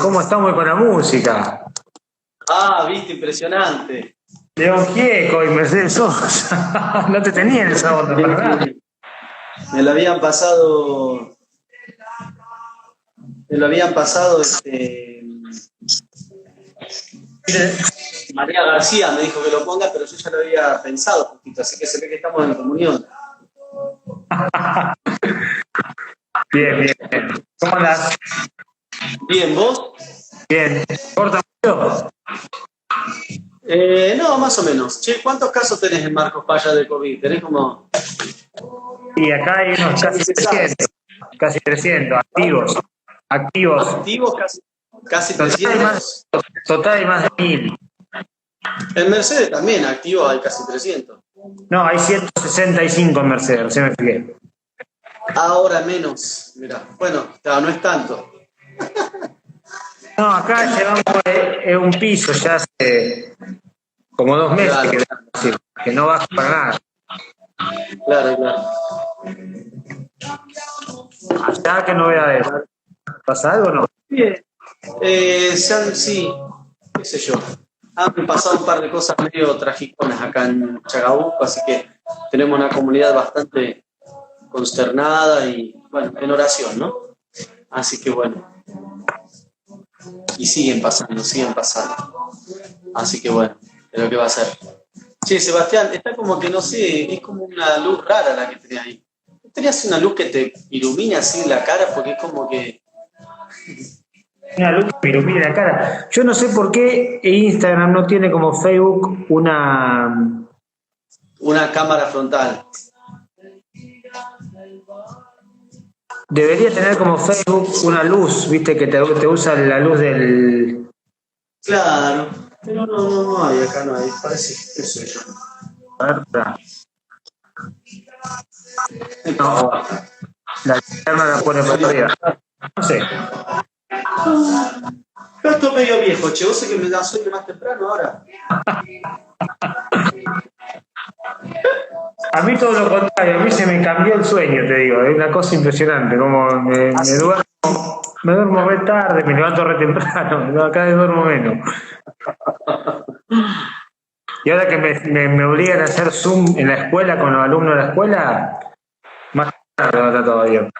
¿cómo estamos con la música? Ah, viste, impresionante. León Gieco y Mercedes Sosa. No te tenía en esa onda para nada. Me lo habían pasado. María García me dijo que lo ponga, pero yo ya lo había pensado un poquito, así que se ve que estamos en comunión. Bien, bien, bien. ¿Cómo andás? Bien, ¿vos? Bien. ¿Corta mucho? No, más o menos. Che, ¿cuántos casos tenés en Marcos Paya de COVID? Tenés como... Y acá hay unos casi 300 activos. Activos casi 300. Total hay más de 1000. En Mercedes también, activos hay casi 300. No, hay 165 en Mercedes, se me fijé. Ahora menos, mirá. Bueno, claro, no es tanto. No, acá llevamos un piso ya hace como 2 meses Claro. que no baja para nada. Claro. Allá que novedades. ¿Pasa algo o no? Bien. Sí, qué sé yo. Han pasado un par de cosas medio tragiconas acá en Chacabuco, así que tenemos una comunidad bastante consternada y, bueno, en oración, ¿no? Así que, bueno. Y siguen pasando. Así que, bueno, es lo que va a ser. Che, Sebastián, está como que, no sé, es como una luz rara la que tenés ahí. ¿Tenías una luz que te ilumina así en la cara? Porque es como que... Una luz que me ilumina la cara. Yo no sé por qué Instagram no tiene como Facebook una cámara frontal. Debería tener como Facebook una luz, viste, que te usa la luz del... Claro, pero no hay, acá no hay, parece, qué sé yo. No, la linterna la pone para arriba. No sé. Yo estoy medio viejo, che, vos sé que me da sueño más temprano ahora. A mí todo lo contrario, a mí se me cambió el sueño, te digo, es una cosa impresionante, como me duermo re tarde, me levanto re temprano, cada vez duermo menos. Y ahora que me obligan a hacer Zoom en la escuela con los alumnos de la escuela, más tarde está todavía.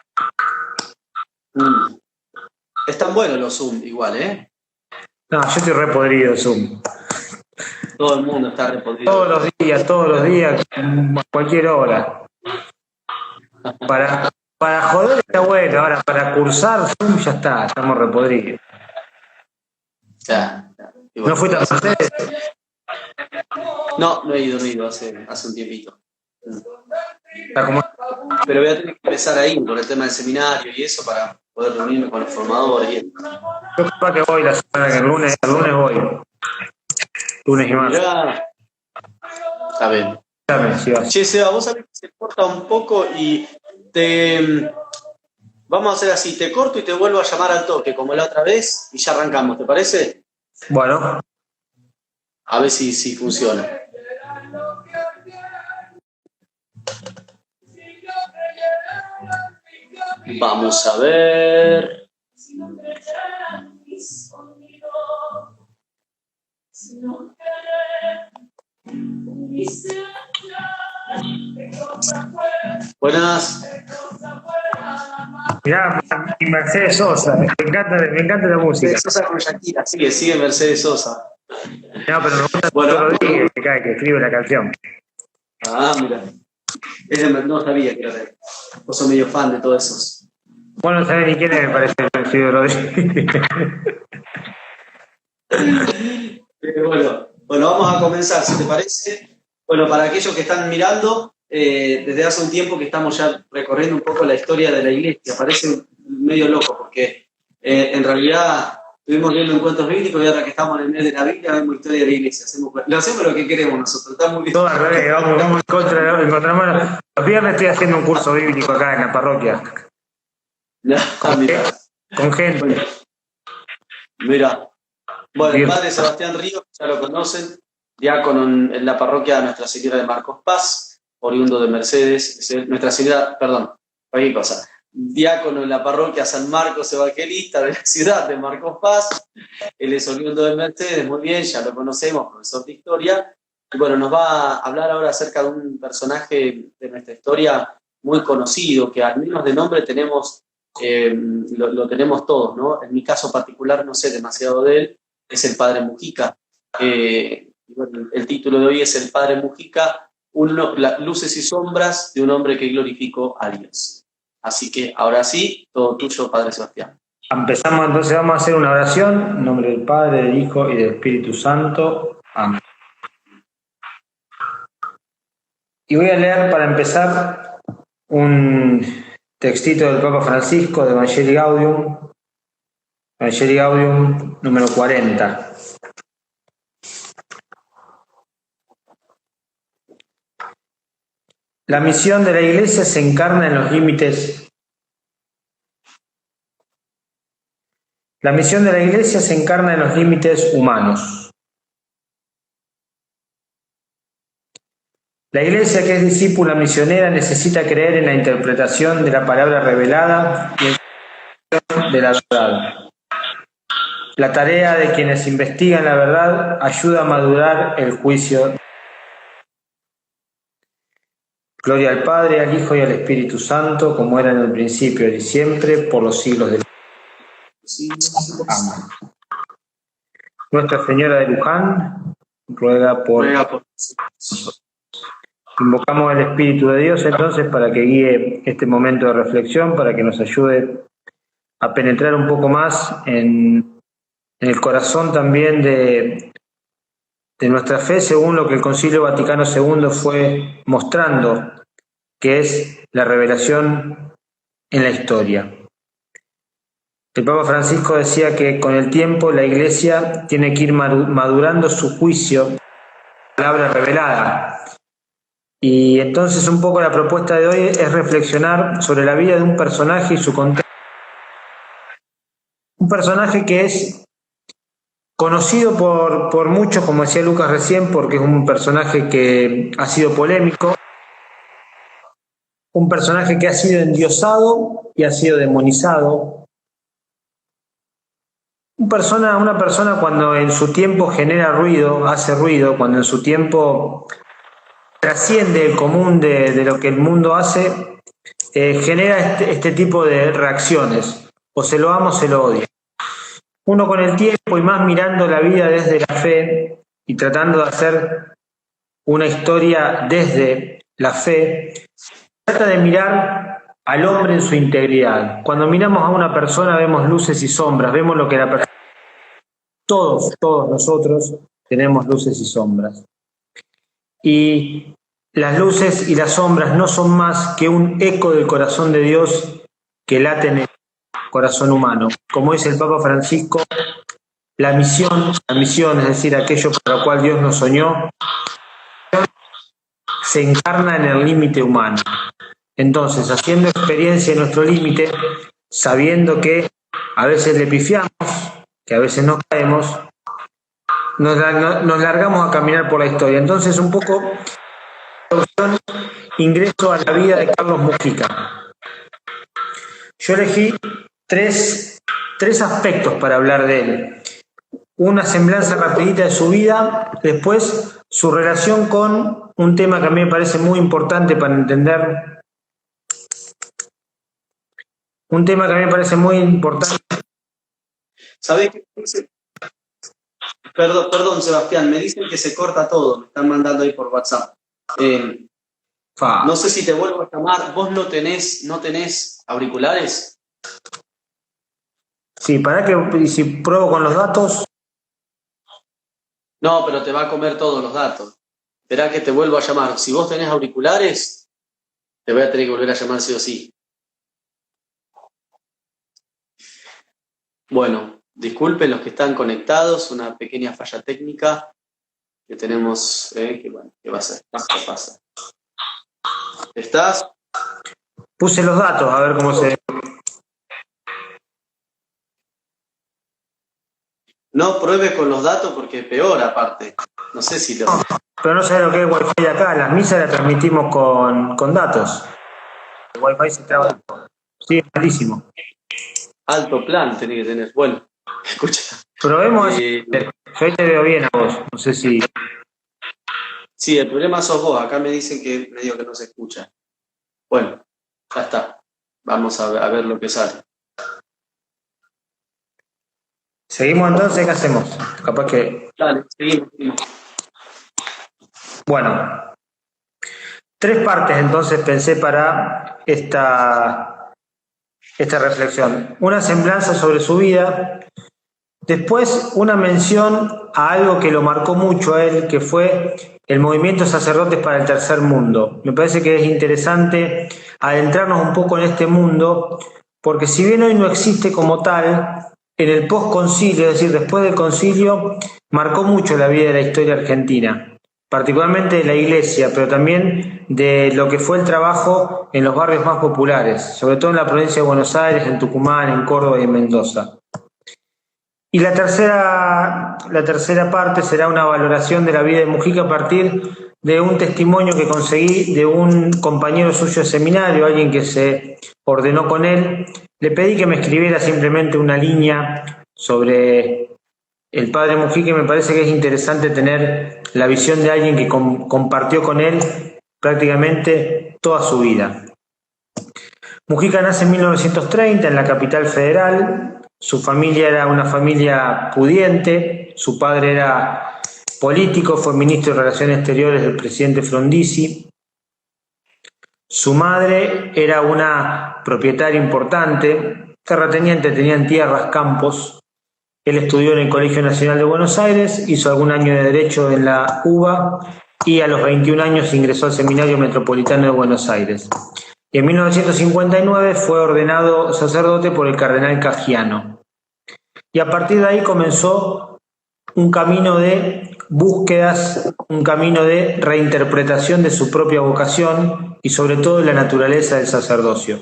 Están buenos los Zoom igual, ¿eh? No, yo estoy re podrido Zoom. Todo el mundo está re podrido. Todos los días, a cualquier hora. Para joder está bueno, ahora para cursar Zoom ya está, estamos re podridos. Ya. Bueno, ¿No fuiste a Mercedes? No he ido hace un tiempito. Como... Pero voy a tener que empezar ahí por el tema del seminario y eso para poder reunirme con los formadores. Y... Yo capaz que voy la semana que el lunes voy. Lunes y martes. Está bien. Che, Seba, vos sabés que se corta un poco y vamos a hacer así, te corto y te vuelvo a llamar al toque, como la otra vez, y ya arrancamos, ¿te parece? Bueno. A ver si funciona. Vamos a ver. Buenas. Mirá, y Mercedes Sosa, me encanta la música. Mercedes Sosa con Shakira, sigue Mercedes Sosa. No, pero me gusta Tito Rodríguez, que escribe la canción. Ah, mira. No sabía que era. Vos sos medio fan de todos esos. Bueno, no sabés ni quién es, me parece, Tito Rodríguez. Bueno, vamos a comenzar, si te parece. Bueno, para aquellos que están mirando, desde hace un tiempo que estamos ya recorriendo un poco la historia de la iglesia. Parece medio loco, porque en realidad estuvimos viendo encuentros bíblicos y ahora que estamos en el mes de la Biblia vemos historia de la iglesia. Hacemos lo que queremos nosotros, está muy bien. Todo al revés, vamos en contra. Los viernes estoy haciendo un curso bíblico acá en la parroquia. Con gente. Mira. Bueno, el padre Sebastián Ríos, ya lo conocen, diácono en la parroquia de Nuestra Señora de Marcos Paz, oriundo de Mercedes, Nuestra Señora, perdón, cualquier cosa, diácono en la parroquia San Marcos Evangelista de la ciudad de Marcos Paz. Él es oriundo de Mercedes, muy bien, ya lo conocemos, profesor de historia. Y bueno, nos va a hablar ahora acerca de un personaje de nuestra historia muy conocido, que al menos de nombre tenemos, lo tenemos todos, ¿no? En mi caso particular no sé demasiado de él, es el Padre Mujica. Bueno, el título de hoy es El Padre Mujica, luces y sombras de un hombre que glorificó a Dios. Así que ahora sí, todo tuyo, Padre Sebastián. Empezamos, entonces vamos a hacer una oración en nombre del Padre, del Hijo y del Espíritu Santo. Amén. Y voy a leer para empezar un textito del Papa Francisco de Evangelii Gaudium número 40. La misión de la Iglesia se encarna en los límites. La misión de la Iglesia se encarna en los límites humanos. La Iglesia, que es discípula misionera, necesita creer en la interpretación de la palabra revelada y en la de la verdad. La tarea de quienes investigan la verdad ayuda a madurar el juicio. Gloria al Padre, al Hijo y al Espíritu Santo, como era en el principio y siempre, por los siglos de los siglos. Amén. Nuestra Señora de Luján ruega por nosotros. Invocamos al Espíritu de Dios entonces para que guíe este momento de reflexión, para que nos ayude a penetrar un poco más en el corazón también de nuestra fe, según lo que el Concilio Vaticano II fue mostrando, que es la revelación en la historia. El Papa Francisco decía que con el tiempo la Iglesia tiene que ir madurando su juicio, la palabra revelada. Y entonces un poco la propuesta de hoy es reflexionar sobre la vida de un personaje y su contexto. Un personaje que es conocido por muchos, como decía Lucas recién, porque es un personaje que ha sido polémico, un personaje que ha sido endiosado y ha sido demonizado. Una persona cuando en su tiempo genera ruido, hace ruido, cuando en su tiempo trasciende el común de lo que el mundo hace, genera este tipo de reacciones, o se lo ama o se lo odia. Uno con el tiempo y más mirando la vida desde la fe y tratando de hacer una historia desde la fe, trata de mirar al hombre en su integridad. Cuando miramos a una persona vemos luces y sombras, vemos lo que la persona... Todos nosotros tenemos luces y sombras. Y las luces y las sombras no son más que un eco del corazón de Dios que late en el corazón humano. Como dice el Papa Francisco, la misión, es decir, aquello para lo cual Dios nos soñó, se encarna en el límite humano. Entonces, haciendo experiencia en nuestro límite, sabiendo que a veces le pifiamos, que a veces nos caemos, nos largamos a caminar por la historia. Entonces, un poco, ingreso a la vida de Carlos Mujica. Yo elegí tres aspectos para hablar de él. Una semblanza rapidita de su vida, después su relación con un tema que a mí me parece muy importante para entender. Un tema que a mí me parece muy importante. ¿Sabés qué? Perdón, Sebastián, me dicen que se corta todo, me están mandando ahí por WhatsApp. No sé si te vuelvo a llamar. ¿Vos no tenés auriculares? Sí, para que si pruebo con los datos. No, pero te va a comer todos los datos. Esperá que te vuelvo a llamar. Si vos tenés auriculares, te voy a tener que volver a llamar sí o sí. Bueno, disculpen los que están conectados, una pequeña falla técnica que tenemos, que bueno, ¿qué pasa? ¿Qué pasa? ¿Estás? Puse los datos, a ver cómo se... No pruebe con los datos porque es peor aparte. No sé si lo... Pero no sé lo que es Wi-Fi de acá. Las misas las transmitimos con datos. El Wi-Fi se traba. Sí, es malísimo. Alto plan tenés que tener. Bueno, escucha. Probemos. Yo ahí te veo bien a vos. No sé si. Sí, el problema sos vos. Acá me dicen que medio que no se escucha. Bueno, ya está. Vamos a ver lo que sale. ¿Seguimos entonces? ¿Qué hacemos? Capaz que. Dale, seguimos. Bueno, 3 partes entonces pensé para esta reflexión. Una semblanza sobre su vida, después una mención a algo que lo marcó mucho a él, que fue el movimiento Sacerdotes para el Tercer Mundo. Me parece que es interesante adentrarnos un poco en este mundo, porque si bien hoy no existe como tal, en el post-concilio, es decir, después del concilio, marcó mucho la vida de la historia argentina, particularmente de la iglesia, pero también de lo que fue el trabajo en los barrios más populares, sobre todo en la provincia de Buenos Aires, en Tucumán, en Córdoba y en Mendoza. Y la tercera parte será una valoración de la vida de Mujica a partir de un testimonio que conseguí de un compañero suyo de seminario, alguien que se ordenó con él. Le pedí que me escribiera simplemente una línea sobre el padre Mujica, y me parece que es interesante tener la visión de alguien que compartió con él prácticamente toda su vida. Mujica nace en 1930 en la capital federal. Su familia era una familia pudiente. Su padre era político, fue ministro de Relaciones Exteriores del presidente Frondizi. Su madre era una propietaria importante, terrateniente, tenían tierras, campos. Él estudió en el Colegio Nacional de Buenos Aires, hizo algún año de Derecho en la UBA y a los 21 años ingresó al Seminario Metropolitano de Buenos Aires. Y en 1959 fue ordenado sacerdote por el cardenal Caggiano. Y a partir de ahí comenzó un camino de búsquedas, un camino de reinterpretación de su propia vocación y sobre todo de la naturaleza del sacerdocio.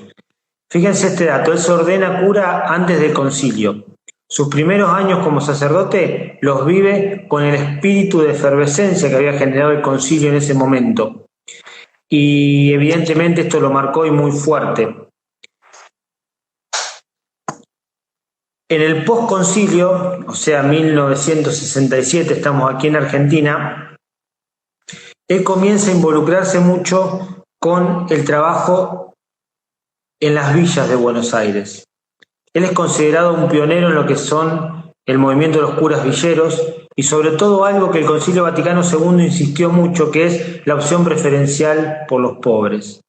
Fíjense este dato, él se ordena cura antes del concilio. Sus primeros años como sacerdote los vive con el espíritu de efervescencia que había generado el concilio en ese momento. Y evidentemente esto lo marcó y muy fuerte. En el postconcilio, o sea, 1967, estamos aquí en Argentina, él comienza a involucrarse mucho con el trabajo en las villas de Buenos Aires. Él es considerado un pionero en lo que son el movimiento de los curas villeros y sobre todo algo que el Concilio Vaticano II insistió mucho, que es la opción preferencial por los pobres.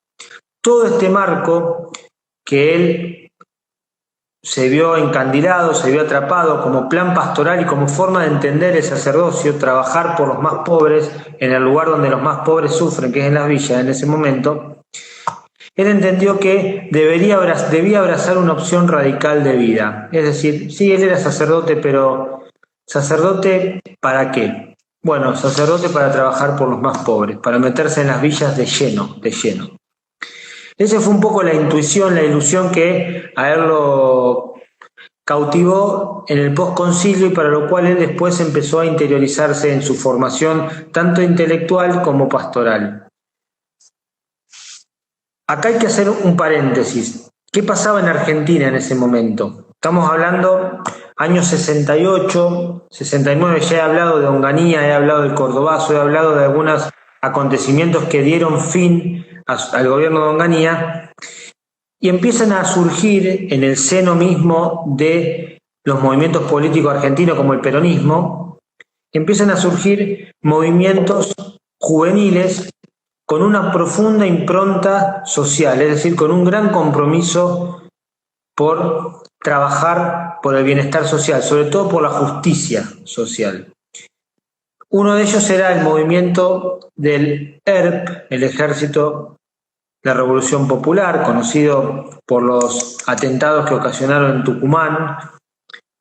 Todo este marco que él se vio encandilado, se vio atrapado como plan pastoral y como forma de entender el sacerdocio, trabajar por los más pobres en el lugar donde los más pobres sufren, que es en las villas en ese momento. Él entendió que debía abrazar una opción radical de vida. Es decir, sí, él era sacerdote, pero ¿sacerdote para qué? Bueno, sacerdote para trabajar por los más pobres, para meterse en las villas de lleno. Esa fue un poco la intuición, la ilusión que a él lo cautivó en el postconcilio y para lo cual él después empezó a interiorizarse en su formación tanto intelectual como pastoral. Acá hay que hacer un paréntesis. ¿Qué pasaba en Argentina en ese momento? Estamos hablando años 68, 69, ya he hablado de Onganía, he hablado del Cordobazo, he hablado de algunos acontecimientos que dieron fin al gobierno de Onganía y empiezan a surgir en el seno mismo de los movimientos políticos argentinos como el peronismo, empiezan a surgir movimientos juveniles con una profunda impronta social, es decir, con un gran compromiso por trabajar por el bienestar social, sobre todo por la justicia social. Uno de ellos era el movimiento del ERP, el Ejército de la Revolución Popular, conocido por los atentados que ocasionaron en Tucumán.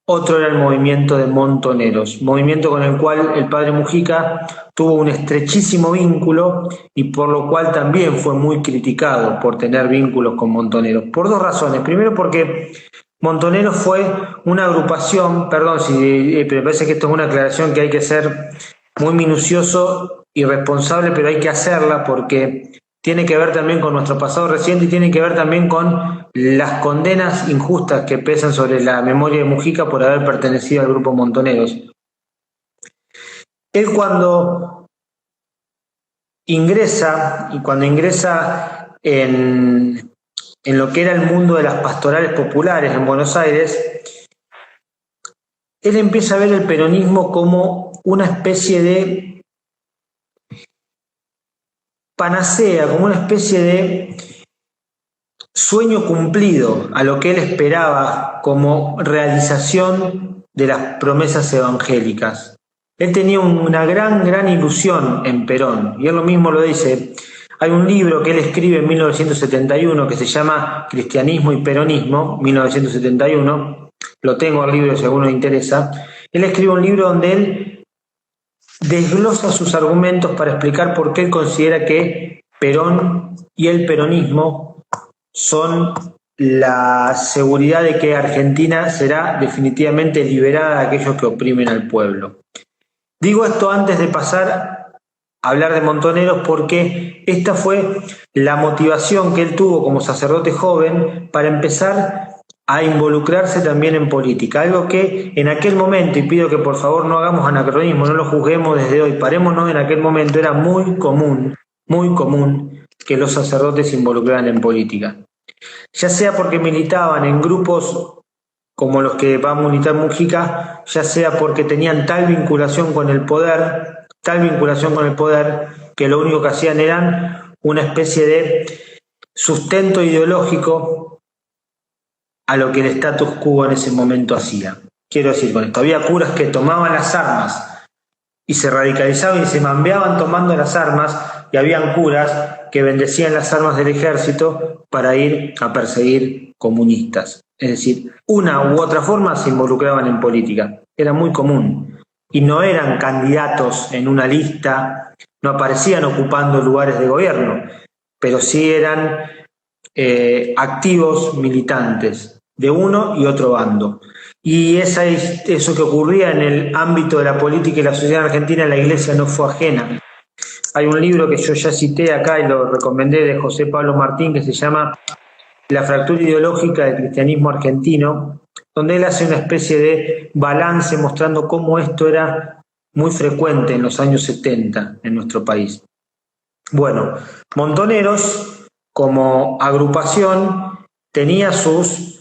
Otro era el movimiento de Montoneros, movimiento con el cual el padre Mujica tuvo un estrechísimo vínculo y por lo cual también fue muy criticado por tener vínculos con Montoneros. Por 2 razones. Primero porque Montoneros fue una agrupación, pero me parece que esto es una aclaración que hay que ser muy minucioso y responsable, pero hay que hacerla porque tiene que ver también con nuestro pasado reciente y tiene que ver también con las condenas injustas que pesan sobre la memoria de Mujica por haber pertenecido al grupo Montoneros. Él cuando ingresa en lo que era el mundo de las pastorales populares en Buenos Aires, él empieza a ver el peronismo como una especie de panacea, como una especie de sueño cumplido a lo que él esperaba como realización de las promesas evangélicas. Él tenía una gran ilusión en Perón, y él lo mismo lo dice. Hay un libro que él escribe en 1971 que se llama Cristianismo y Peronismo, 1971, lo tengo el libro si a alguno le interesa. Él escribe un libro donde él desglosa sus argumentos para explicar por qué él considera que Perón y el peronismo son la seguridad de que Argentina será definitivamente liberada de aquellos que oprimen al pueblo. Digo esto antes de pasar a hablar de Montoneros porque esta fue la motivación que él tuvo como sacerdote joven para empezar a involucrarse también en política, algo que en aquel momento, y pido que por favor no hagamos anacronismo, no lo juzguemos desde hoy, parémonos, en aquel momento era muy común que los sacerdotes se involucraran en política, ya sea porque militaban en grupos como los que va a militar Mujica, ya sea porque tenían tal vinculación con el poder, que lo único que hacían eran una especie de sustento ideológico a lo que el status quo en ese momento hacía. Quiero decir con esto, había curas que tomaban las armas y se radicalizaban y se mambeaban tomando las armas, y habían curas que bendecían las armas del ejército para ir a perseguir comunistas. Es decir, una u otra forma se involucraban en política. Era muy común. Y no eran candidatos en una lista, no aparecían ocupando lugares de gobierno, pero sí eran activos militantes de uno y otro bando. Y eso que ocurría en el ámbito de la política y la sociedad argentina, la Iglesia no fue ajena. Hay un libro que yo ya cité acá y lo recomendé, de José Pablo Martín, que se llama La fractura ideológica del cristianismo argentino, donde él hace una especie de balance mostrando cómo esto era muy frecuente en los años 70 en nuestro país. Bueno, Montoneros, como agrupación, tenía sus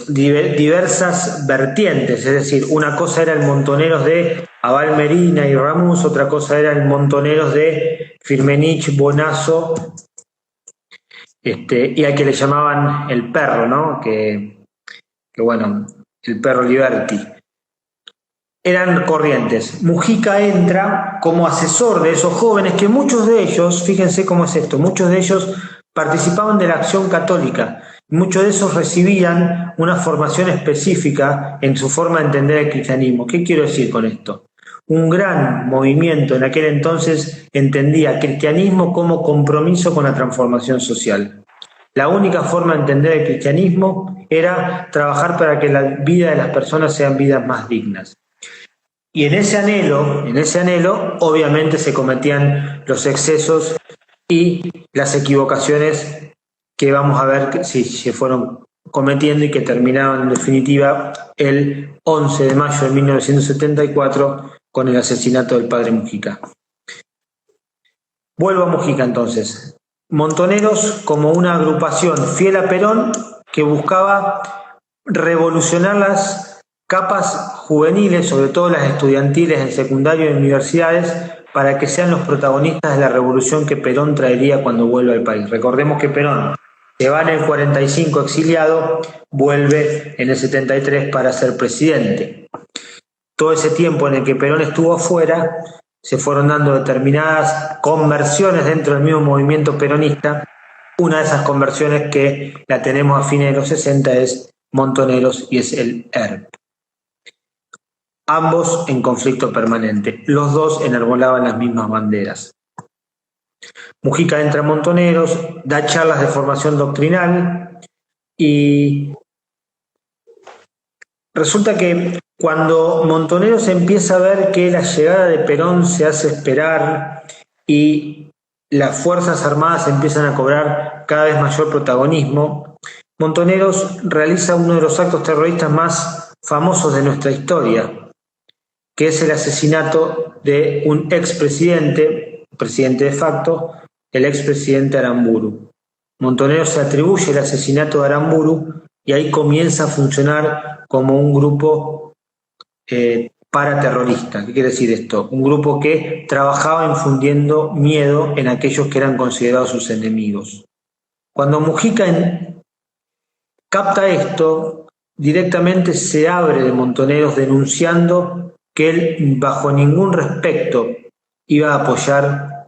diversas vertientes, es decir, una cosa era el Montoneros de Abal Merina y Ramos, otra cosa era el Montoneros de Firmenich, Bonazo, y al que le llamaban el perro, ¿no? Que bueno, el perro Liberty. Eran corrientes. Mujica entra como asesor de esos jóvenes, que muchos de ellos, fíjense cómo es esto, muchos de ellos participaban de la Acción Católica. Muchos de esos recibían una formación específica en su forma de entender el cristianismo. ¿Qué quiero decir con esto? Un gran movimiento en aquel entonces entendía cristianismo como compromiso con la transformación social. La única forma de entender el cristianismo era trabajar para que la vida de las personas sean vidas más dignas. Y en ese anhelo, obviamente se cometían los excesos y las equivocaciones que vamos a ver que sí, se fueron cometiendo y que terminaron en definitiva el 11 de mayo de 1974 con el asesinato del padre Mujica. Vuelvo a Mujica entonces. Montoneros como una agrupación fiel a Perón que buscaba revolucionar las capas juveniles, sobre todo las estudiantiles en secundario y universidades, para que sean los protagonistas de la revolución que Perón traería cuando vuelva al país. Recordemos que Perón se va en el 45 exiliado, vuelve en el 73 para ser presidente. Todo ese tiempo en el que Perón estuvo afuera, se fueron dando determinadas conversiones dentro del mismo movimiento peronista. Una de esas conversiones que la tenemos a fines de los 60 es Montoneros y es el ERP. Ambos en conflicto permanente. Los dos enarbolaban las mismas banderas. Mujica entra a Montoneros, da charlas de formación doctrinal y resulta que cuando Montoneros empieza a ver que la llegada de Perón se hace esperar y las Fuerzas Armadas empiezan a cobrar cada vez mayor protagonismo, Montoneros realiza uno de los actos terroristas más famosos de nuestra historia, que es el asesinato de un expresidente, presidente de facto, el expresidente Aramburu. Montoneros se atribuye el asesinato de Aramburu y ahí comienza a funcionar como un grupo paraterrorista. ¿Qué quiere decir esto? Un grupo que trabajaba infundiendo miedo en aquellos que eran considerados sus enemigos. Cuando Mujica capta esto, directamente se abre de Montoneros denunciando que él bajo ningún respecto iba a apoyar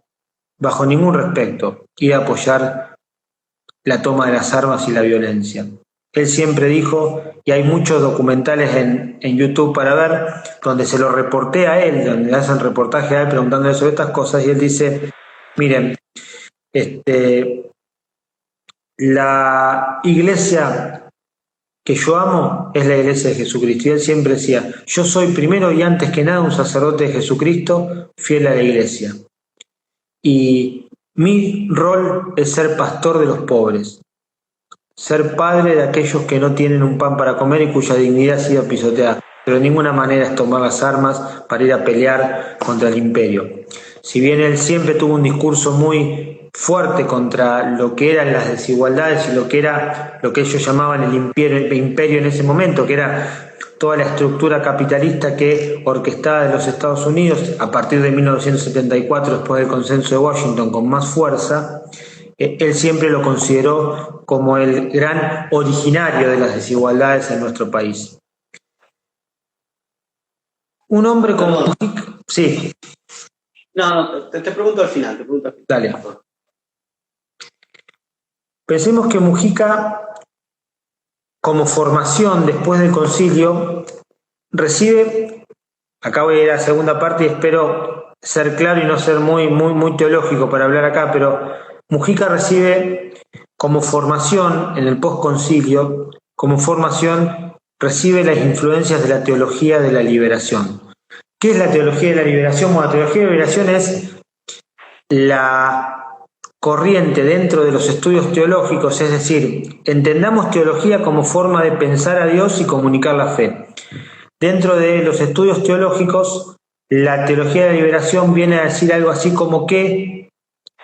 la toma de las armas y la violencia. Él siempre dijo, y hay muchos documentales en YouTube para ver, donde se lo reporté a él, donde hacen reportaje a él preguntándole sobre estas cosas, y él dice, miren, la iglesia que yo amo es la iglesia de Jesucristo. Y él siempre decía, yo soy primero y antes que nada un sacerdote de Jesucristo, fiel a la iglesia. Y mi rol es ser pastor de los pobres, ser padre de aquellos que no tienen un pan para comer y cuya dignidad ha sido pisoteada. Pero de ninguna manera es tomar las armas para ir a pelear contra el imperio. Si bien él siempre tuvo un discurso muy fuerte contra lo que eran las desigualdades y lo que ellos llamaban el imperio en ese momento, que era toda la estructura capitalista que orquestaba de los Estados Unidos a partir de 1974, después del consenso de Washington, con más fuerza, él siempre lo consideró como el gran originario de las desigualdades en nuestro país. Un hombre como Mujica... Sí. No, te pregunto al final. Dale. Pensemos que Mujica, como formación después del concilio, recibe, acá voy a ir a la segunda parte y espero ser claro y no ser muy teológico para hablar acá, pero Mujica recibe como formación en el postconcilio, recibe las influencias de la teología de la liberación. ¿Qué es la teología de la liberación? Bueno, la teología de la liberación es la corriente dentro de los estudios teológicos, es decir, entendamos teología como forma de pensar a Dios y comunicar la fe. Dentro de los estudios teológicos, la teología de la liberación viene a decir algo así como que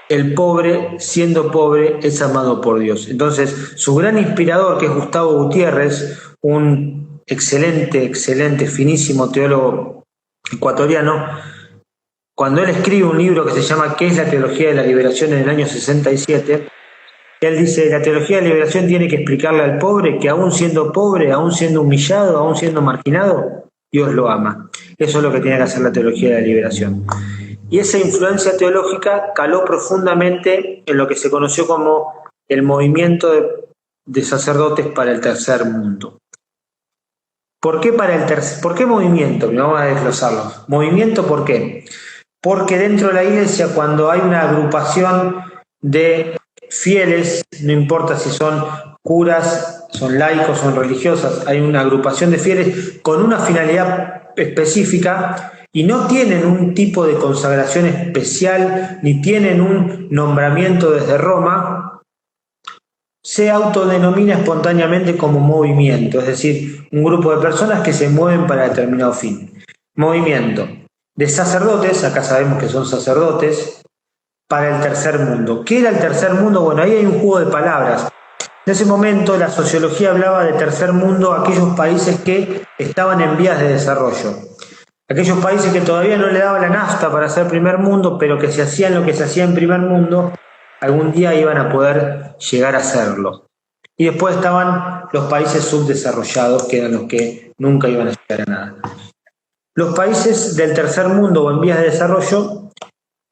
el pobre, siendo pobre, es amado por Dios. Entonces, su gran inspirador, que es Gustavo Gutiérrez, un excelente, finísimo teólogo ecuatoriano, cuando él escribe un libro que se llama ¿Qué es la teología de la liberación? En el año 67, él dice, la teología de la liberación tiene que explicarle al pobre que aún siendo pobre, aún siendo humillado, aún siendo marginado, Dios lo ama. Eso es lo que tiene que hacer la teología de la liberación. Y esa influencia teológica caló profundamente en lo que se conoció como el movimiento de sacerdotes para el tercer mundo. ¿Por qué movimiento? Vamos a desglosarlo. ¿Movimiento por qué? Porque dentro de la iglesia, cuando hay una agrupación de fieles, no importa si son curas, son laicos, son religiosas, hay una agrupación de fieles con una finalidad específica y no tienen un tipo de consagración especial, ni tienen un nombramiento desde Roma, se autodenomina espontáneamente como movimiento, es decir, un grupo de personas que se mueven para determinado fin. Movimiento de sacerdotes, acá sabemos que son sacerdotes, para el tercer mundo. ¿Qué era el tercer mundo? Bueno, ahí hay un juego de palabras. En ese momento la sociología hablaba de tercer mundo aquellos países que estaban en vías de desarrollo. Aquellos países que todavía no le daban la nafta para ser primer mundo, pero que se hacían lo que se hacía en primer mundo, algún día iban a poder llegar a hacerlo. Y después estaban los países subdesarrollados, que eran los que nunca iban a llegar a nada. Los países del tercer mundo o en vías de desarrollo,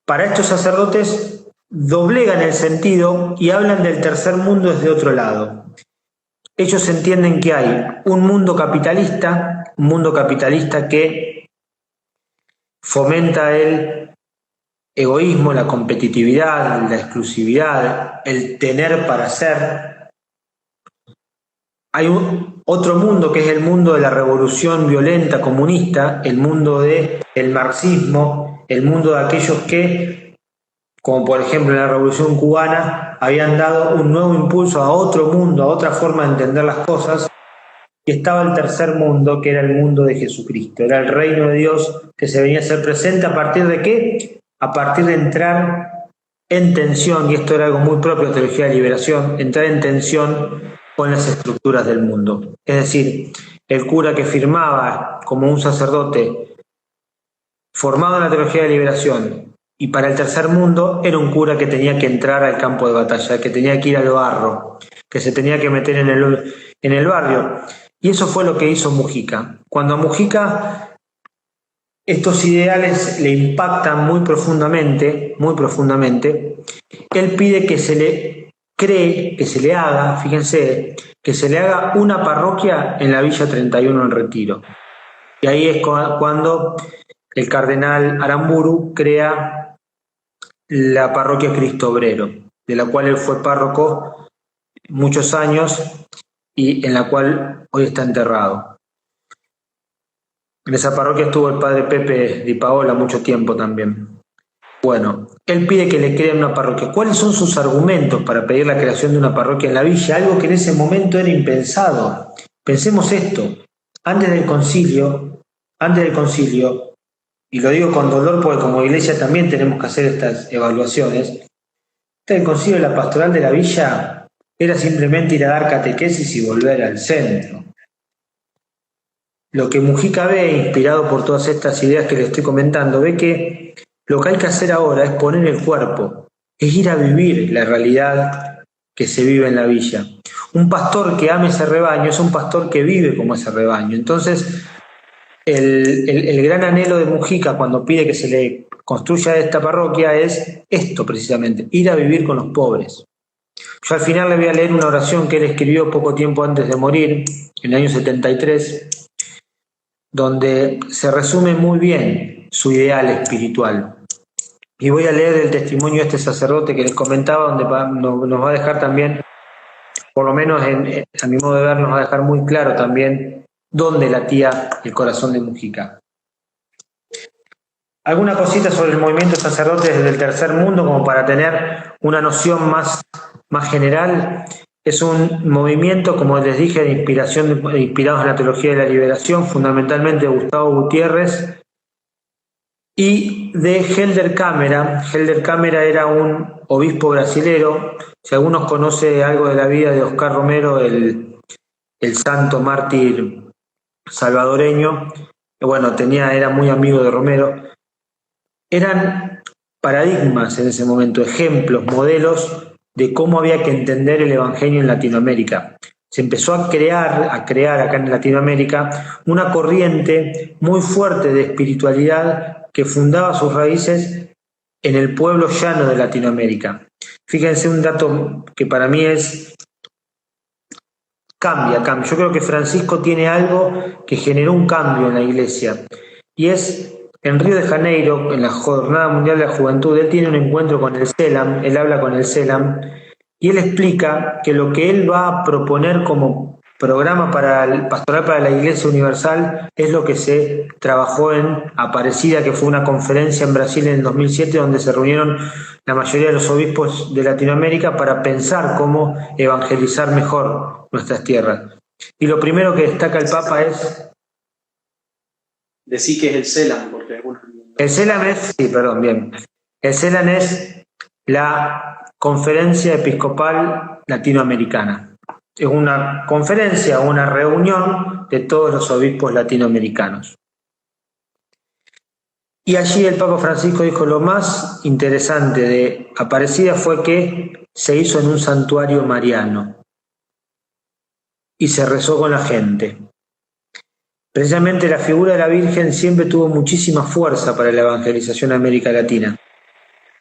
para estos sacerdotes, doblegan el sentido y hablan del tercer mundo desde otro lado. Ellos entienden que hay un mundo capitalista que fomenta el egoísmo, la competitividad, la exclusividad, el tener para ser. Hay otro mundo que es el mundo de la revolución violenta comunista, el mundo del marxismo, el mundo de aquellos que como por ejemplo en la Revolución Cubana, habían dado un nuevo impulso a otro mundo, a otra forma de entender las cosas, y estaba el tercer mundo, que era el mundo de Jesucristo, era el reino de Dios que se venía a hacer presente a partir de ¿qué? A partir de entrar en tensión, y esto era algo muy propio de teología de liberación, entrar en tensión con las estructuras del mundo. Es decir, el cura que firmaba como un sacerdote formado en la teología de liberación y para el tercer mundo era un cura que tenía que entrar al campo de batalla, que tenía que ir al barro, que se tenía que meter en el barrio. Y eso fue lo que hizo Mujica. Cuando a Mujica estos ideales le impactan muy profundamente, él pide que se le cree, que se le haga, fíjense, que se le haga una parroquia en la Villa 31 en Retiro. Y ahí es cuando el cardenal Aramburu crea la parroquia Cristo Obrero, de la cual él fue párroco muchos años y en la cual hoy está enterrado. En esa parroquia estuvo el padre Pepe Di Paola mucho tiempo también. Bueno, él pide que le creen una parroquia. ¿Cuáles son sus argumentos para pedir la creación de una parroquia en la villa? Algo que en ese momento era impensado. Pensemos esto, antes del concilio, y lo digo con dolor porque como iglesia también tenemos que hacer estas evaluaciones, antes del concilio la pastoral de la villa era simplemente ir a dar catequesis y volver al centro. Lo que Mujica ve, inspirado por todas estas ideas que le estoy comentando, ve que lo que hay que hacer ahora es poner el cuerpo, es ir a vivir la realidad que se vive en la villa. Un pastor que ame ese rebaño es un pastor que vive como ese rebaño. Entonces, el gran anhelo de Mujica cuando pide que se le construya esta parroquia es esto precisamente, ir a vivir con los pobres. Yo al final le voy a leer una oración que él escribió poco tiempo antes de morir, en el año 73, donde se resume muy bien su ideal espiritual. Y voy a leer el testimonio de este sacerdote que les comentaba, donde nos va a dejar también, por lo menos a mi modo de ver, nos va a dejar muy claro también dónde latía el corazón de Mujica. Alguna cosita sobre el movimiento sacerdote desde el tercer mundo, como para tener una noción más general. Es un movimiento, como les dije, de inspirados en la teología de la liberación, fundamentalmente de Gustavo Gutiérrez y de Helder Câmara. Helder Câmara era un obispo brasilero. Si algunos conocen algo de la vida de Oscar Romero, el santo mártir salvadoreño, bueno, era muy amigo de Romero. Eran paradigmas en ese momento, ejemplos, modelos de cómo había que entender el Evangelio en Latinoamérica. Se empezó a crear acá en Latinoamérica una corriente muy fuerte de espiritualidad que fundaba sus raíces en el pueblo llano de Latinoamérica. Fíjense un dato que para mí cambia. Yo creo que Francisco tiene algo que generó un cambio en la iglesia, y es en Río de Janeiro, en la Jornada Mundial de la Juventud. Él tiene un encuentro con el CELAM, él habla con el CELAM, y él explica que lo que él va a proponer como programa pastoral para la Iglesia Universal es lo que se trabajó en Aparecida, que fue una conferencia en Brasil en el 2007, donde se reunieron la mayoría de los obispos de Latinoamérica para pensar cómo evangelizar mejor nuestras tierras. Y lo primero que destaca el Papa es... Decí que es el CELAM, porque algunos... El CELAM es... Sí, perdón, bien. El CELAM es la Conferencia Episcopal Latinoamericana. Es una conferencia, una reunión de todos los obispos latinoamericanos. Y allí el Papa Francisco dijo: lo más interesante de Aparecida fue que se hizo en un santuario mariano y se rezó con la gente. Precisamente la figura de la Virgen siempre tuvo muchísima fuerza para la evangelización en América Latina.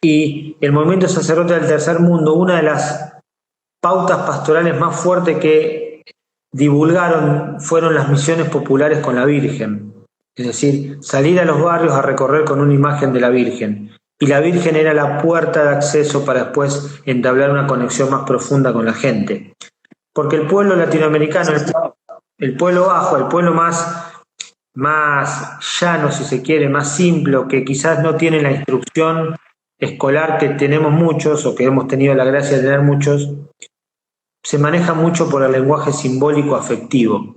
Y el movimiento sacerdote del tercer mundo, una de las pautas pastorales más fuertes que divulgaron fueron las misiones populares con la Virgen. Es decir, salir a los barrios a recorrer con una imagen de la Virgen. Y la Virgen era la puerta de acceso para después entablar una conexión más profunda con la gente. Porque el pueblo latinoamericano, el pueblo bajo, el pueblo más llano, si se quiere, más simple, que quizás no tiene la instrucción escolar que tenemos muchos, o que hemos tenido la gracia de tener muchos, se maneja mucho por el lenguaje simbólico afectivo.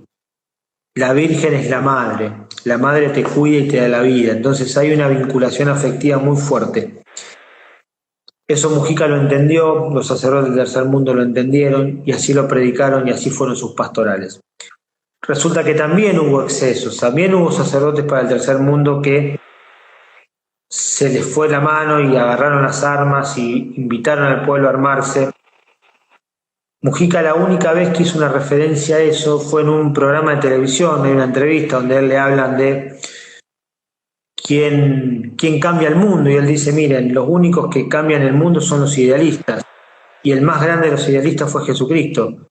La Virgen es la madre te cuida y te da la vida, entonces hay una vinculación afectiva muy fuerte. Eso Mujica lo entendió, los sacerdotes del tercer mundo lo entendieron y así lo predicaron y así fueron sus pastorales. Resulta que también hubo excesos, también hubo sacerdotes para el tercer mundo que se les fue la mano y agarraron las armas y invitaron al pueblo a armarse. Mujica la única vez que hizo una referencia a eso fue en un programa de televisión, en una entrevista donde él le hablan de quién cambia el mundo, y él dice, miren, los únicos que cambian el mundo son los idealistas, y el más grande de los idealistas fue Jesucristo,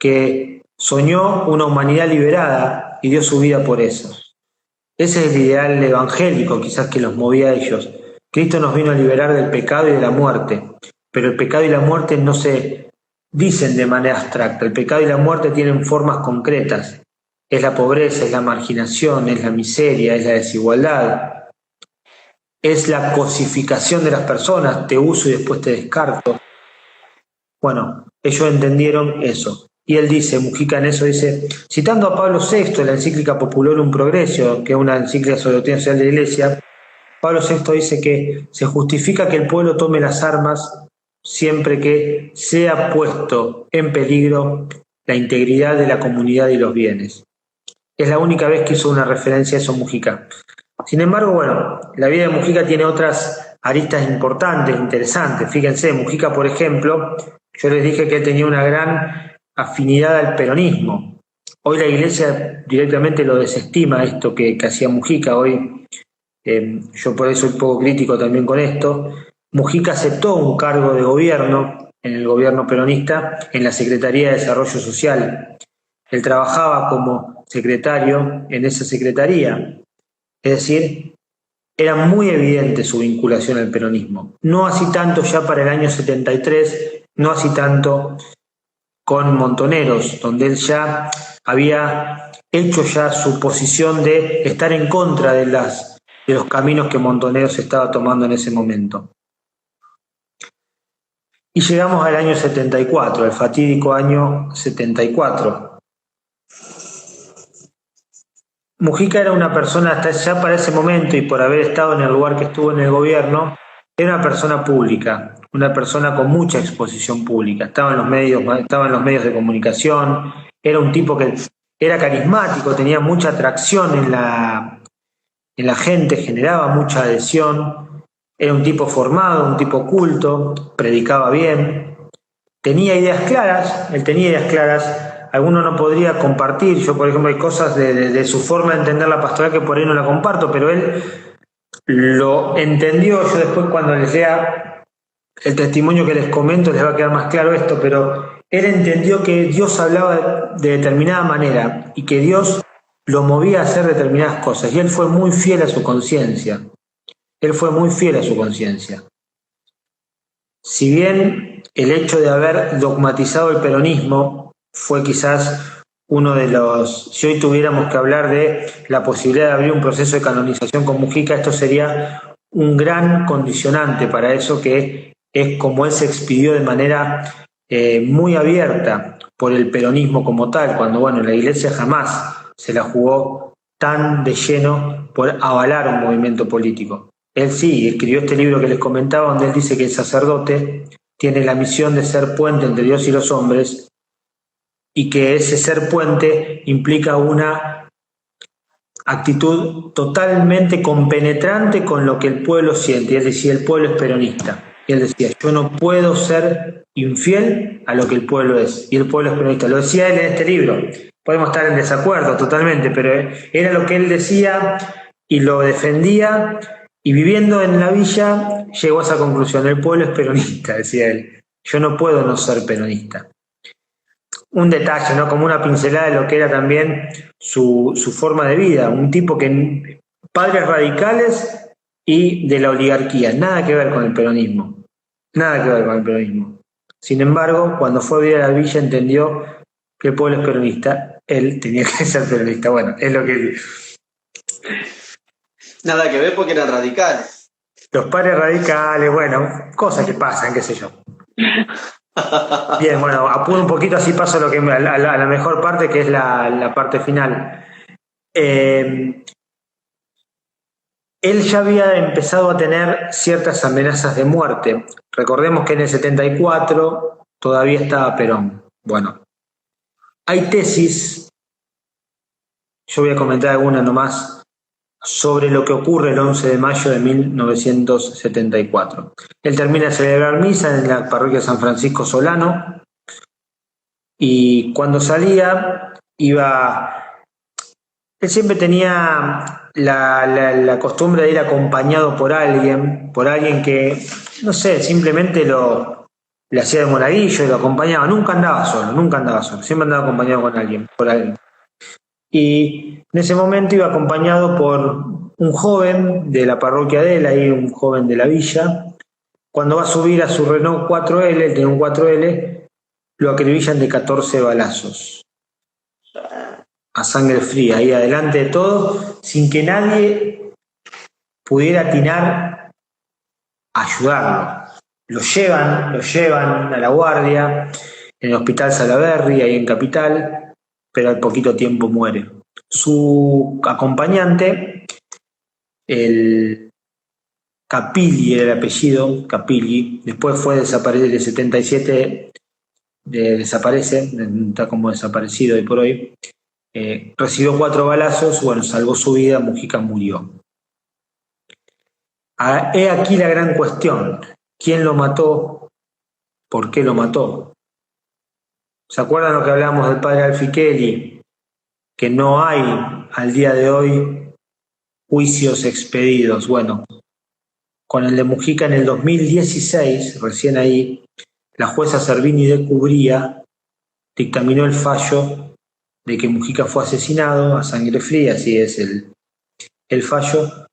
que soñó una humanidad liberada y dio su vida por eso. Ese es el ideal evangélico, quizás, que los movía a ellos. Cristo nos vino a liberar del pecado y de la muerte, pero el pecado y la muerte no se dicen de manera abstracta, el pecado y la muerte tienen formas concretas. Es la pobreza, es la marginación, es la miseria, es la desigualdad, es la cosificación de las personas, te uso y después te descarto. Bueno, ellos entendieron eso. Y él dice, Mujica en eso dice, citando a Pablo VI, la encíclica Populorum Progressio, que es una encíclica sobre la doctrina social de la Iglesia, Pablo VI dice que se justifica que el pueblo tome las armas siempre que sea puesto en peligro la integridad de la comunidad y los bienes. Es la única vez que hizo una referencia a eso Mujica. Sin embargo, bueno, la vida de Mujica tiene otras aristas importantes, interesantes. Fíjense, Mujica, por ejemplo, yo les dije que él tenía una gran afinidad al peronismo. Hoy la Iglesia directamente lo desestima, esto que hacía Mujica. Hoy, yo por eso soy un poco crítico también con esto. Mujica aceptó un cargo de gobierno en el gobierno peronista en la Secretaría de Desarrollo Social. Él trabajaba como secretario en esa secretaría. Es decir, era muy evidente su vinculación al peronismo. No así tanto ya para el año 73, no así tanto con Montoneros, donde él ya había hecho ya su posición de estar en contra de los caminos que Montoneros estaba tomando en ese momento. Y llegamos al año 74, el fatídico año 74. Mujica era una persona, hasta ya para ese momento y por haber estado en el lugar que estuvo en el gobierno, era una persona pública, una persona con mucha exposición pública. Estaba en los medios de comunicación, era un tipo que era carismático, tenía mucha atracción en la gente, generaba mucha adhesión. Era un tipo formado, un tipo culto, predicaba bien, tenía ideas claras, él tenía ideas claras. Alguno no podría compartir, yo por ejemplo hay cosas de su forma de entender la pastoral que por ahí no la comparto, pero él lo entendió. Yo después cuando les lea el testimonio que les comento les va a quedar más claro esto, pero él entendió que Dios hablaba de determinada manera y que Dios lo movía a hacer determinadas cosas, y él fue muy fiel a su conciencia. Él fue muy fiel a su conciencia. Si bien el hecho de haber dogmatizado el peronismo fue quizás uno de los... Si hoy tuviéramos que hablar de la posibilidad de abrir un proceso de canonización con Mujica, esto sería un gran condicionante para eso, que es como él se expidió de manera muy abierta por el peronismo como tal, cuando bueno, la Iglesia jamás se la jugó tan de lleno por avalar un movimiento político. Él sí escribió este libro que les comentaba, donde él dice que el sacerdote tiene la misión de ser puente entre Dios y los hombres, y que ese ser puente implica una actitud totalmente compenetrante con lo que el pueblo siente. Y él decía, el pueblo es peronista. Y él decía, yo no puedo ser infiel a lo que el pueblo es. Y el pueblo es peronista. Lo decía él en este libro. Podemos estar en desacuerdo totalmente, pero era lo que él decía y lo defendía. Y viviendo en la villa, llegó a esa conclusión. El pueblo es peronista, decía él. Yo no puedo no ser peronista. Un detalle, ¿no? Como una pincelada de lo que era también su forma de vida. Un tipo que padres radicales y de la oligarquía. Nada que ver con el peronismo. Nada que ver con el peronismo. Sin embargo, cuando fue a vivir a la villa, entendió que el pueblo es peronista. Él tenía que ser peronista. Bueno, es lo que... Nada que ver porque eran radicales. Los padres radicales, bueno, cosas que pasan, qué sé yo. Bien, bueno, apuro un poquito, así paso a la mejor parte, que es la parte final. Él ya había empezado a tener ciertas amenazas de muerte. Recordemos que en el 74 todavía estaba Perón. Bueno, hay tesis, yo voy a comentar alguna nomás, sobre lo que ocurre el 11 de mayo de 1974. Él termina de celebrar misa en la parroquia San Francisco Solano y cuando salía él siempre tenía la costumbre de ir acompañado por alguien que, no sé, simplemente le hacía de monaguillo y lo acompañaba. Nunca andaba solo, siempre andaba acompañado por alguien. Y en ese momento iba acompañado por un joven de la parroquia de él, ahí un joven de la villa. Cuando va a subir a su Renault 4L, él tiene un 4L, lo acribillan de 14 balazos. A sangre fría, ahí adelante de todo, sin que nadie pudiera atinar a ayudarlo. Lo llevan a la guardia, en el hospital Salaberry, ahí en Capital, pero al poquito tiempo muere. Su acompañante, el Capilli era el apellido, Capilli, después fue desaparecido, en el 77 desaparece, está como desaparecido hoy por hoy. Recibió 4 balazos, bueno, salvó su vida, Mujica murió. He aquí la gran cuestión, ¿quién lo mató? ¿Por qué lo mató? ¿Se acuerdan lo que hablamos del padre Alficheri? Que no hay al día de hoy juicios expedidos. Bueno, con el de Mujica en el 2016, recién ahí, la jueza Servini de Cubría dictaminó el fallo de que Mujica fue asesinado a sangre fría, así es el fallo,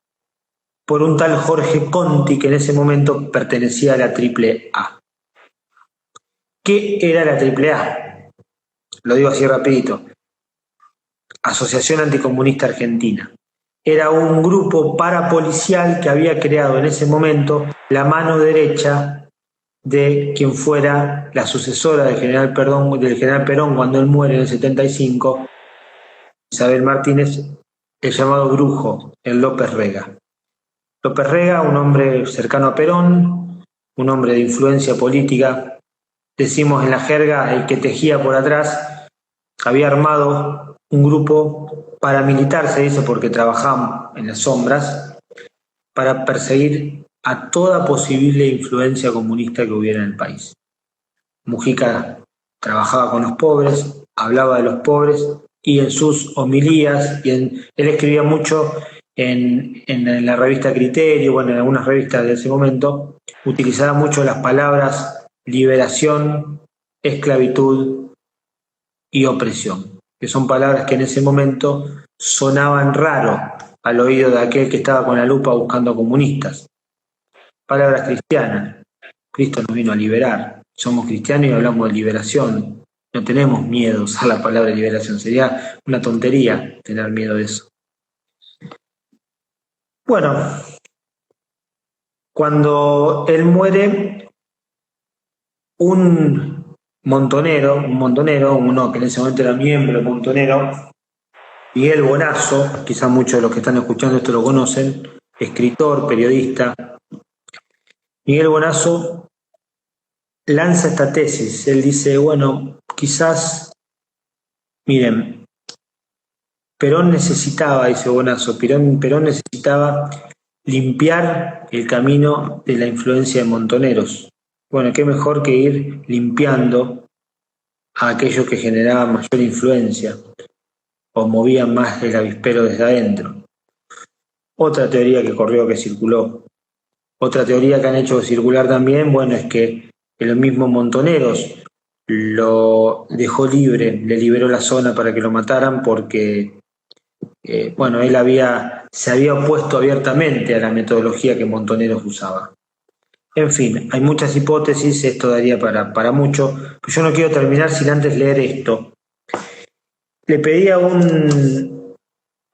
por un tal Jorge Conti, que en ese momento pertenecía a la AAA. ¿Qué era la AAA? Lo digo así rapidito. Asociación Anticomunista Argentina. Era un grupo parapolicial que había creado en ese momento la mano derecha de quien fuera la sucesora del general Perón cuando él muere en el 75, Isabel Martínez, el llamado Brujo, el López Rega. López Rega, un hombre cercano a Perón, un hombre de influencia política, decimos en la jerga, el que tejía por atrás, había armado un grupo paramilitar, se dice porque trabajaban en las sombras, para perseguir a toda posible influencia comunista que hubiera en el país. Mujica trabajaba con los pobres, hablaba de los pobres, y en sus homilías, él escribía mucho en la revista Criterio, bueno, en algunas revistas de ese momento, utilizaba mucho las palabras liberación, esclavitud y opresión, que son palabras que en ese momento sonaban raro al oído de aquel que estaba con la lupa buscando comunistas. Palabras cristianas. Cristo nos vino a liberar. Somos cristianos y hablamos de liberación. No tenemos miedos a la palabra liberación. Sería una tontería tener miedo de eso. Bueno, cuando él muere, un montonero, uno que en ese momento era miembro montonero, Miguel Bonazo, quizás muchos de los que están escuchando esto lo conocen, escritor, periodista. Miguel Bonazo lanza esta tesis. Él dice, bueno, quizás, miren, Perón necesitaba, dice Bonazo, Perón necesitaba limpiar el camino de la influencia de montoneros. Bueno, qué mejor que ir limpiando a aquellos que generaban mayor influencia o movían más el avispero desde adentro. Otra teoría que circuló, otra teoría que han hecho circular también, bueno, es que los mismos montoneros lo dejó libre, le liberó la zona para que lo mataran porque, bueno, él se había opuesto abiertamente a la metodología que Montoneros usaba. En fin, hay muchas hipótesis, esto daría para mucho, pero yo no quiero terminar sin antes leer esto. Le pedí a un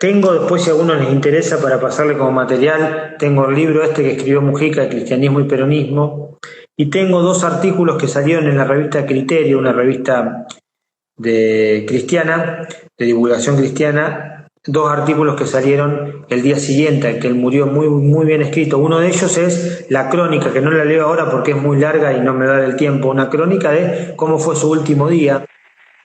Tengo después, si a alguno les interesa, para pasarle como material, tengo el libro este que escribió Mujica, Cristianismo y Peronismo, y tengo 2 artículos que salieron en la revista Criterio, una revista de cristiana, de divulgación cristiana, 2 artículos que salieron el día siguiente, al que él murió, muy bien escrito. Uno de ellos es la crónica, que no la leo ahora porque es muy larga y no me da el tiempo, una crónica de cómo fue su último día,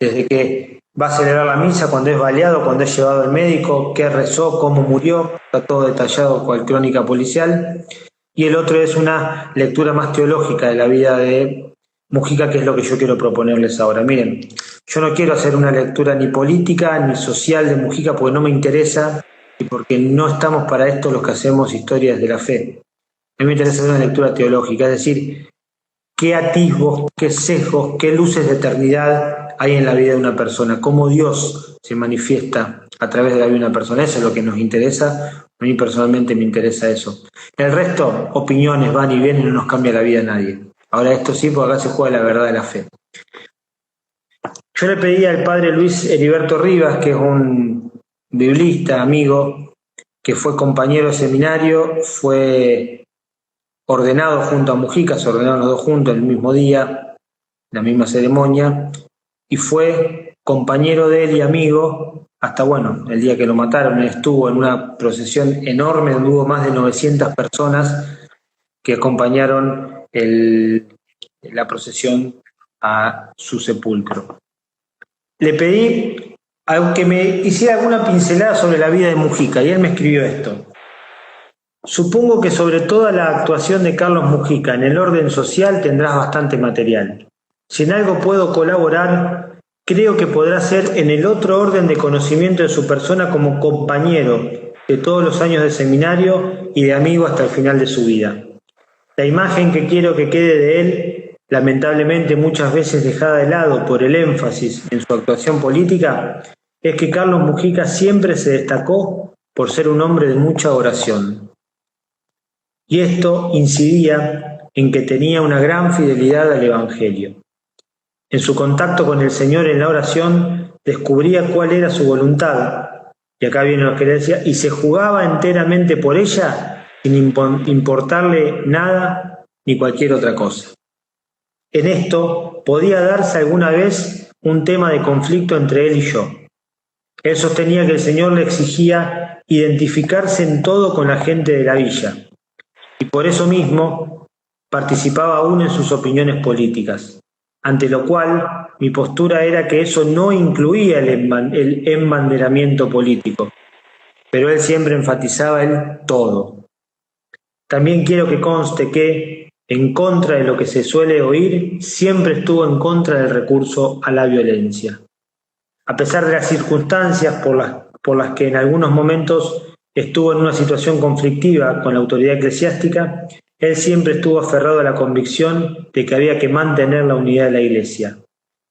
desde que va a celebrar la misa, cuando es baleado, cuando es llevado al médico, qué rezó, cómo murió, está todo detallado cual crónica policial. Y el otro es una lectura más teológica de la vida de Mujica, que es lo que yo quiero proponerles ahora. Miren, yo no quiero hacer una lectura ni política ni social de Mujica porque no me interesa y porque no estamos para esto los que hacemos historias de la fe. A mí me interesa hacer una lectura teológica, es decir, qué atisbos, qué sesgos, qué luces de eternidad hay en la vida de una persona, cómo Dios se manifiesta a través de la vida de una persona. Eso es lo que nos interesa. A mí personalmente me interesa eso. El resto, opiniones van y vienen, no nos cambia la vida a nadie. Ahora esto sí, porque acá se juega la verdad de la fe. Yo le pedí al padre Luis Heriberto Rivas, que es un biblista, amigo, que fue compañero de seminario, fue ordenado junto a Mujica, se ordenaron los 2 juntos el mismo día, la misma ceremonia, y fue compañero de él y amigo hasta, el día que lo mataron. Él estuvo en una procesión enorme donde hubo más de 900 personas que acompañaron la procesión a su sepulcro. Le pedí que me hiciera alguna pincelada sobre la vida de Mujica y él me escribió esto. Supongo que sobre toda la actuación de Carlos Mujica en el orden social tendrás bastante material. Si en algo puedo colaborar, creo que podrá ser en el otro orden de conocimiento de su persona como compañero de todos los años de seminario y de amigo hasta el final de su vida. La imagen que quiero que quede de él, lamentablemente muchas veces dejada de lado por el énfasis en su actuación política, es que Carlos Mujica siempre se destacó por ser un hombre de mucha oración. Y esto incidía en que tenía una gran fidelidad al Evangelio. En su contacto con el Señor en la oración, descubría cuál era su voluntad, y acá viene lo que le decía, y se jugaba enteramente por ella sin importarle nada ni cualquier otra cosa. En esto podía darse alguna vez un tema de conflicto entre él y yo. Él sostenía que el Señor le exigía identificarse en todo con la gente de la villa, y por eso mismo participaba aún en sus opiniones políticas, ante lo cual mi postura era que eso no incluía el embanderamiento político, pero él siempre enfatizaba el todo. También quiero que conste que, en contra de lo que se suele oír, siempre estuvo en contra del recurso a la violencia. A pesar de las circunstancias por las que en algunos momentos estuvo en una situación conflictiva con la autoridad eclesiástica, él siempre estuvo aferrado a la convicción de que había que mantener la unidad de la Iglesia.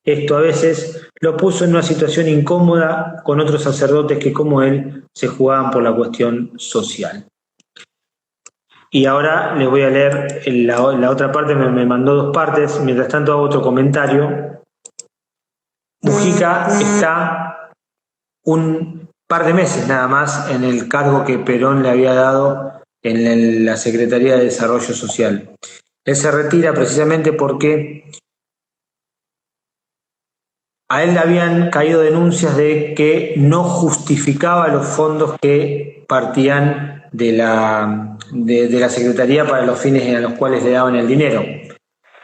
Esto a veces lo puso en una situación incómoda con otros sacerdotes que, como él, se jugaban por la cuestión social. Y ahora les voy a leer la otra parte, me mandó 2 partes, mientras tanto hago otro comentario. Mujica está un par de meses nada más en el cargo que Perón le había dado en la Secretaría de Desarrollo Social. Él se retira precisamente porque a él le habían caído denuncias de que no justificaba los fondos que partían de la Secretaría para los fines a los cuales le daban el dinero.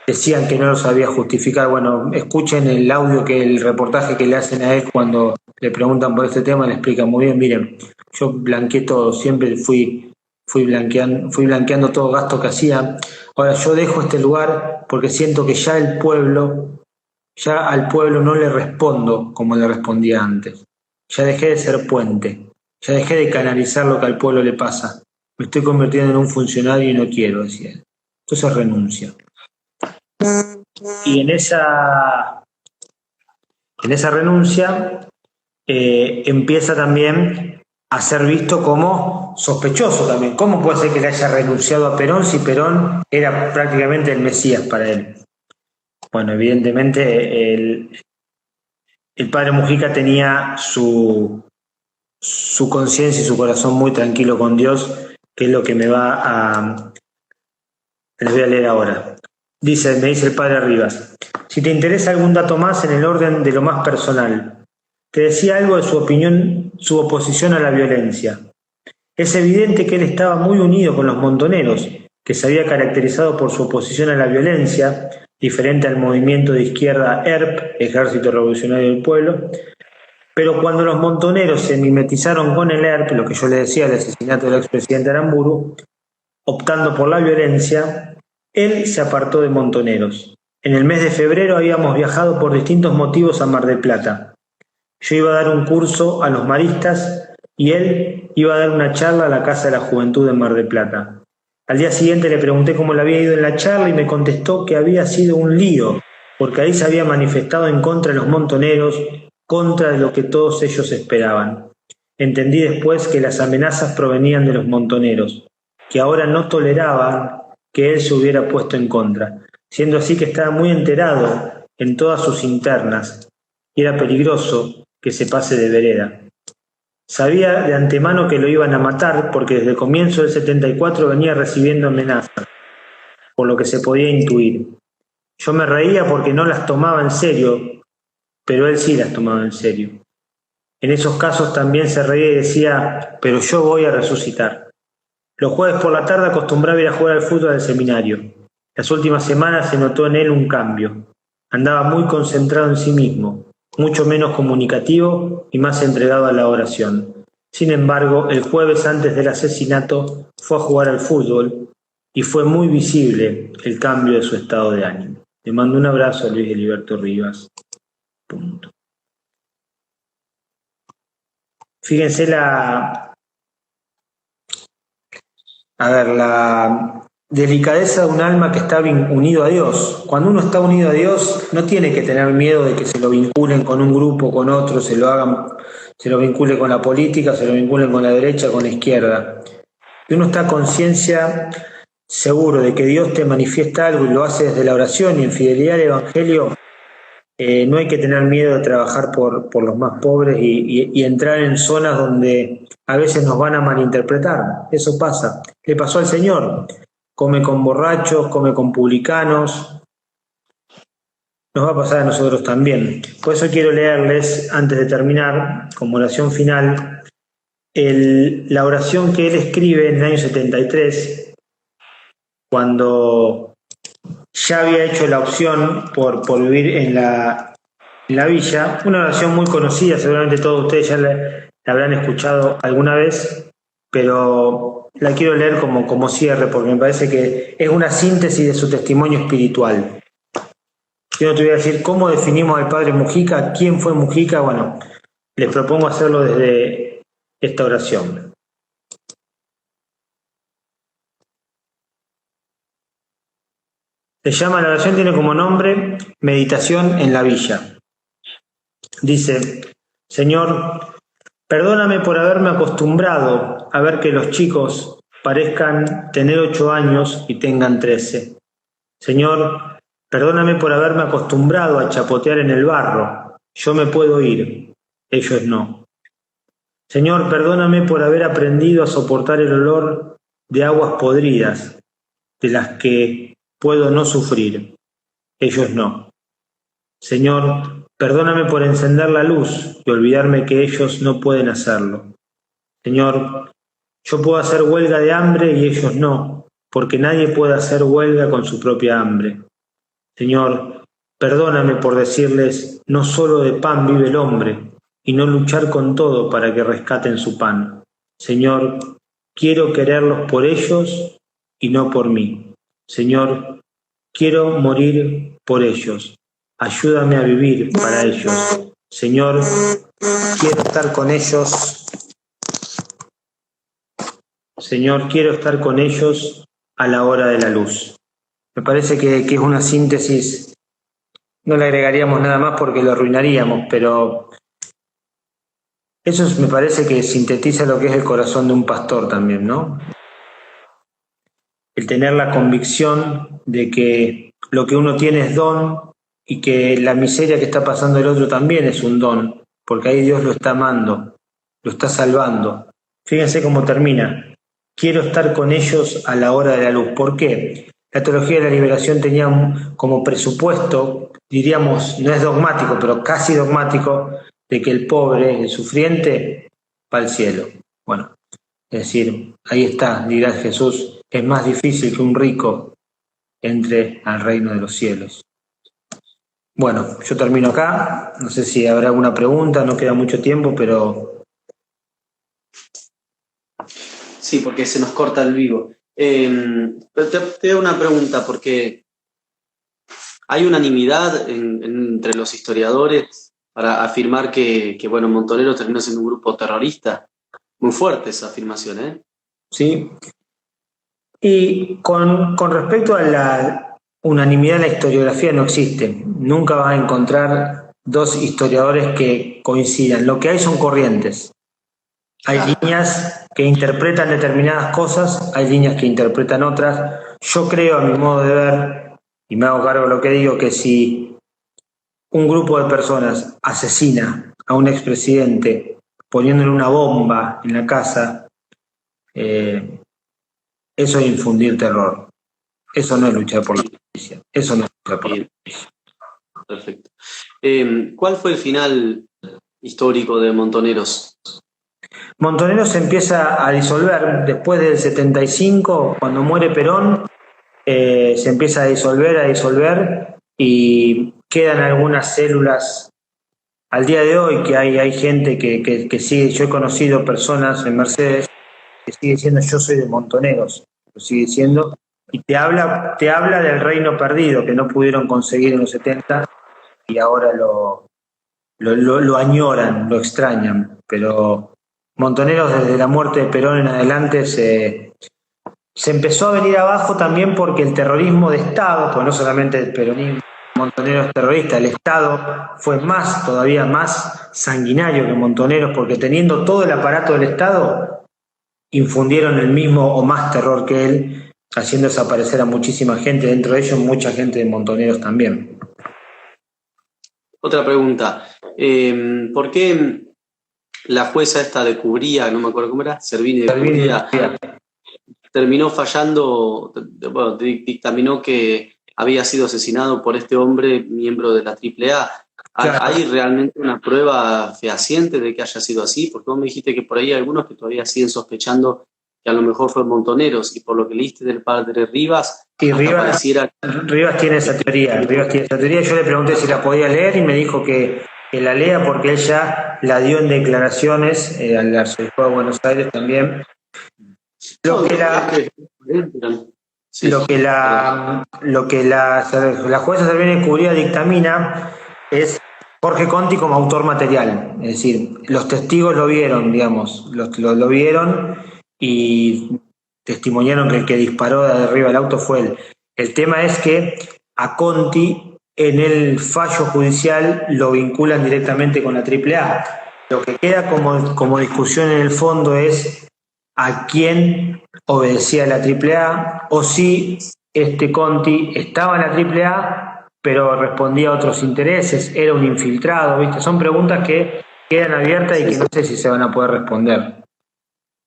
Decían que no lo sabía justificar. Bueno, escuchen el audio, el reportaje que le hacen a él cuando le preguntan por este tema, le explican muy bien. Miren, yo blanqueé todo, siempre fui blanqueando todo gasto que hacía. Ahora yo dejo este lugar porque siento que ya al pueblo no le respondo como le respondía antes. Ya dejé de ser puente, ya dejé de canalizar lo que al pueblo le pasa. Me estoy convirtiendo en un funcionario y no quiero, decía él. Entonces renuncia. Y en esa renuncia empieza también a ser visto como sospechoso también. ¿Cómo puede ser que le haya renunciado a Perón si Perón era prácticamente el Mesías para él? Bueno, evidentemente el padre Mujica tenía su su conciencia y su corazón muy tranquilo con Dios, que es lo que me va a... Les voy a leer ahora. Me dice el padre Rivas, si te interesa algún dato más en el orden de lo más personal, te decía algo de su opinión, su oposición a la violencia. Es evidente que él estaba muy unido con los montoneros, que se había caracterizado por su oposición a la violencia, diferente al movimiento de izquierda ERP, Ejército Revolucionario del Pueblo, pero cuando los montoneros se mimetizaron con el ERP, lo que yo le decía, el asesinato del expresidente Aramburu, optando por la violencia, él se apartó de Montoneros. En el mes de febrero habíamos viajado por distintos motivos a Mar del Plata. Yo iba a dar un curso a los maristas y él iba a dar una charla a la Casa de la Juventud de Mar del Plata. Al día siguiente le pregunté cómo le había ido en la charla y me contestó que había sido un lío, porque ahí se había manifestado en contra de los montoneros, contra de lo que todos ellos esperaban. Entendí después que las amenazas provenían de los montoneros, que ahora no toleraban que él se hubiera puesto en contra, siendo así que estaba muy enterado en todas sus internas, y era peligroso que se pase de vereda. Sabía de antemano que lo iban a matar porque desde el comienzo del 74 venía recibiendo amenazas, por lo que se podía intuir. Yo me reía porque no las tomaba en serio, pero él sí las tomaba en serio. En esos casos también se reía y decía, pero yo voy a resucitar. Los jueves por la tarde acostumbraba ir a jugar al fútbol al seminario. Las últimas semanas se notó en él un cambio. Andaba muy concentrado en sí mismo, mucho menos comunicativo y más entregado a la oración. Sin embargo, el jueves antes del asesinato fue a jugar al fútbol y fue muy visible el cambio de su estado de ánimo. Le mando un abrazo a Luis Heriberto Rivas. Punto. Fíjense la delicadeza de un alma que está unido a Dios. Cuando uno está unido a Dios, no tiene que tener miedo de que se lo vinculen con un grupo, con otro, se lo vincule con la política, se lo vinculen con la derecha, con la izquierda. Y uno está a conciencia seguro de que Dios te manifiesta algo y lo hace desde la oración y en fidelidad al Evangelio. No hay que tener miedo de trabajar por los más pobres y entrar en zonas donde a veces nos van a malinterpretar. Eso pasa. Le pasó al Señor. Come con borrachos, come con publicanos. Nos va a pasar a nosotros también. Por eso quiero leerles, antes de terminar, como oración final, la oración que él escribe en el año 73, cuando ya había hecho la opción por vivir en la villa, una oración muy conocida, seguramente todos ustedes ya la habrán escuchado alguna vez, pero la quiero leer como cierre, porque me parece que es una síntesis de su testimonio espiritual. Yo no te voy a decir cómo definimos al padre Mujica, quién fue Mujica, bueno, les propongo hacerlo desde esta oración. Se llama, la oración tiene como nombre Meditación en la Villa. Dice, Señor, perdóname por haberme acostumbrado a ver que los chicos parezcan tener 8 años y tengan 13. Señor, perdóname por haberme acostumbrado a chapotear en el barro. Yo me puedo ir, ellos no. Señor, perdóname por haber aprendido a soportar el olor de aguas podridas, de las que puedo no sufrir, ellos no. Señor, perdóname por encender la luz y olvidarme que ellos no pueden hacerlo. Señor, yo puedo hacer huelga de hambre y ellos no, porque nadie puede hacer huelga con su propia hambre. Señor, perdóname por decirles, no solo de pan vive el hombre, y no luchar con todo para que rescaten su pan. Señor, quiero quererlos por ellos y no por mí. Señor, quiero morir por ellos. Ayúdame a vivir para ellos. Señor, quiero estar con ellos. Señor, quiero estar con ellos a la hora de la luz. Me parece que es una síntesis. No le agregaríamos nada más porque lo arruinaríamos, pero eso me parece que sintetiza lo que es el corazón de un pastor también, ¿no? El tener la convicción de que lo que uno tiene es don y que la miseria que está pasando el otro también es un don, porque ahí Dios lo está amando. lo está salvando. Fíjense cómo termina. Quiero estar con ellos a la hora de la luz. ¿Por qué? La teología de la liberación tenía como presupuesto, diríamos, no es dogmático, pero casi dogmático, de que el pobre, el sufriente, va al cielo. Bueno, es decir, ahí está, dirá Jesús, es más difícil que un rico entre al reino de los cielos. Bueno, yo termino acá. No sé si habrá alguna pregunta, no queda mucho tiempo, pero... Sí, porque se nos corta el vivo. Pero te hago una pregunta, porque hay unanimidad entre los historiadores para afirmar que bueno, Montoneros terminó siendo un grupo terrorista. Muy fuerte esa afirmación, ¿eh? Sí. Y con respecto a la unanimidad en la historiografía no existe. Nunca vas a encontrar dos historiadores que coincidan. Lo que hay son corrientes. Hay líneas que interpretan determinadas cosas, hay líneas que interpretan otras. Yo creo, a mi modo de ver, y me hago cargo de lo que digo, que si un grupo de personas asesina a un expresidente poniéndole una bomba en la casa, eso es infundir terror. Eso no es luchar por la justicia. Eso no es luchar por la justicia. Perfecto. ¿Cuál fue el final histórico de Montoneros? Montoneros se empieza a disolver después del 75, cuando muere Perón, se empieza a disolver y quedan algunas células al día de hoy que hay gente que sigue. Yo he conocido personas en Mercedes que sigue diciendo yo soy de Montoneros, lo sigue diciendo, y te habla del reino perdido que no pudieron conseguir en los 70 y ahora lo añoran, lo extrañan, pero Montoneros desde la muerte de Perón en adelante se empezó a venir abajo también porque el terrorismo de Estado, pues no solamente el peronismo, Montoneros terrorista, el Estado fue todavía más sanguinario que Montoneros, porque teniendo todo el aparato del Estado, infundieron el mismo o más terror que él, haciendo desaparecer a muchísima gente, dentro de ellos mucha gente de Montoneros también. Otra pregunta. ¿Por qué la jueza esta de Cubría, no me acuerdo cómo era, Servini de Cubría, terminó fallando, bueno, dictaminó que había sido asesinado por este hombre miembro de la AAA? Claro. ¿Hay realmente una prueba fehaciente de que haya sido así? Porque vos me dijiste que por ahí hay algunos que todavía siguen sospechando que a lo mejor fue Montoneros, y por lo que leíste del padre Rivas, y Rivas tiene esa teoría. Yo le pregunté si la podía leer y me dijo que la lea porque él ya la dio en declaraciones al arzobispo de Buenos Aires también. Lo que la jueza Servini de Cubría dictamina es Jorge Conti como autor material, es decir, los testigos lo vieron, digamos, lo vieron y testimoniaron que el que disparó de arriba del auto fue él. El tema es que a Conti en el fallo judicial lo vinculan directamente con la AAA. Lo que queda como discusión en el fondo es a quién obedecía la AAA o si Conti estaba en la AAA pero respondía a otros intereses, era un infiltrado, ¿viste? Son preguntas que quedan abiertas y que no sé si se van a poder responder.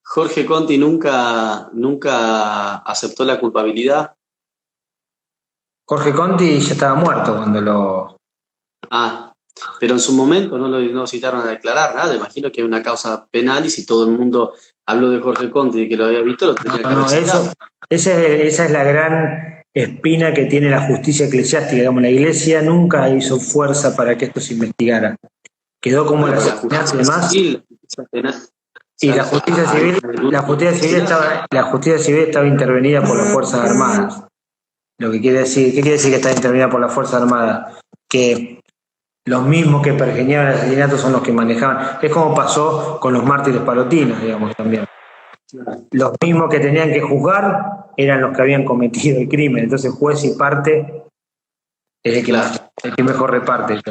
Jorge Conti nunca aceptó la culpabilidad. Jorge Conti ya estaba muerto cuando lo... Pero en su momento no lo citaron a declarar nada. Imagino que hay una causa penal y si todo el mundo habló de Jorge Conti y que lo había visto, lo tendría que haber citado. Esa es la gran espina que tiene la justicia eclesiástica. Digamos, la Iglesia nunca hizo fuerza para que esto se investigara. Quedó como la justicia civil, y la justicia civil estaba intervenida por las Fuerzas Armadas. ¿Qué quiere decir que está intervenida por las Fuerzas Armadas? Que los mismos que pergeñaban el asesinato son los que manejaban. Es como pasó con los mártires palotinos, digamos, también. Los mismos que tenían que juzgar eran los que habían cometido el crimen. Entonces, juez y parte es el que mejor reparte.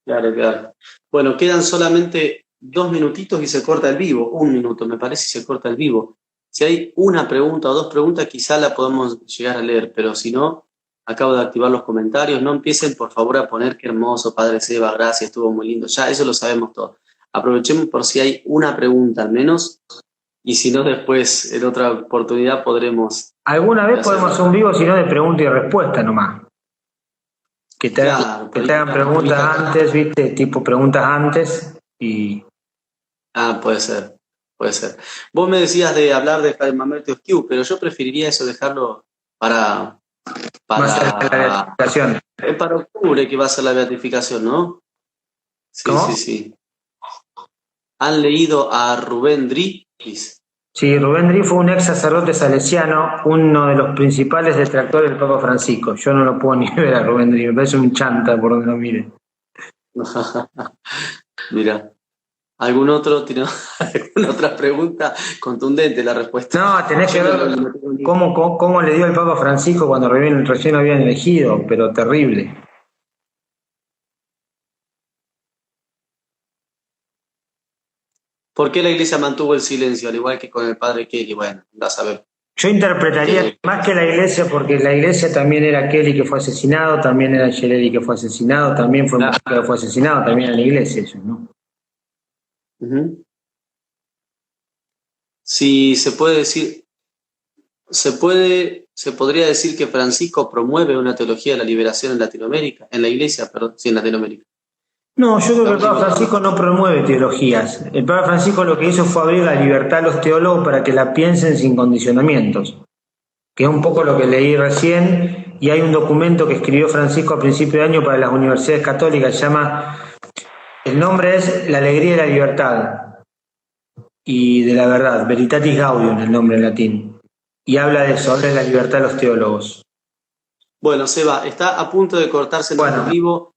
Claro. Bueno, quedan solamente 2 minutitos y se corta el vivo. 1 minuto, me parece, y se corta el vivo. Si hay una pregunta o 2 preguntas, quizá la podemos llegar a leer, pero si no, acabo de activar los comentarios. No empiecen, por favor, a poner qué hermoso, Padre Seba, gracias, estuvo muy lindo. Ya, eso lo sabemos todos. aprovechemos por si hay una pregunta al menos, y si no, después en otra oportunidad podremos... Alguna vez podemos hacer un vivo, si no, de pregunta y respuesta nomás. Que te hagan preguntas antes, ¿viste? Tipo preguntas antes y... puede ser. Vos me decías de hablar de Mamerto Q, pero yo preferiría eso, dejarlo para la beatificación. Para octubre, que va a ser la beatificación, ¿no? Sí, ¿cómo? Sí. ¿Han leído a Rubén Dri? Sí, Rubén Dri fue un ex sacerdote salesiano, uno de los principales detractores del Papa Francisco. Yo no lo puedo ni ver a Rubén Dri, me parece un chanta por donde lo mire. Mira, ¿algún otro tiene alguna otra pregunta? Contundente la respuesta. No, tenés que ver cómo le dio el Papa Francisco cuando recién lo habían elegido, pero terrible. ¿Por qué la Iglesia mantuvo el silencio, al igual que con el padre Kelly? Bueno, da a saber. Yo interpretaría más que la Iglesia, porque la Iglesia también era Kelly que fue asesinado, también era Angelelli que fue asesinado, también fue Mujica que fue asesinado, también era la Iglesia ellos, ¿no? Sí, se puede decir, se podría decir que Francisco promueve una teología de la liberación en Latinoamérica, en la Iglesia, perdón, sí, en Latinoamérica. No, yo creo que el Papa Francisco no promueve teologías. El Papa Francisco lo que hizo fue abrir la libertad a los teólogos para que la piensen sin condicionamientos, que es un poco lo que leí recién, y hay un documento que escribió Francisco a principio de año para las universidades católicas, el nombre es La alegría y la libertad, y de la verdad, Veritatis Gaudium, el nombre en latín, y habla de eso, habla de la libertad de los teólogos. Bueno, Seba, está a punto de cortarse el vivo.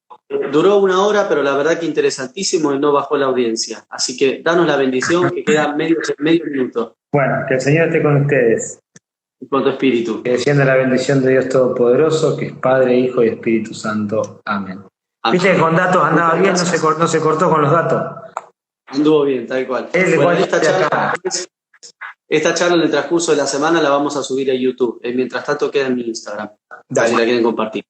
Duró 1 hora, pero la verdad que interesantísimo y no bajó la audiencia. Así que danos la bendición, que queda medio minuto. Bueno, que el Señor esté con ustedes. Y con tu espíritu. Que descienda la bendición de Dios Todopoderoso, que es Padre, Hijo y Espíritu Santo. Amén. Viste que con datos andaba bien, no se cortó con los datos. Anduvo bien, tal cual. Bueno, esta charla en el transcurso de la semana la vamos a subir a YouTube. Mientras tanto queda en mi Instagram. Dale. Si la quieren compartir.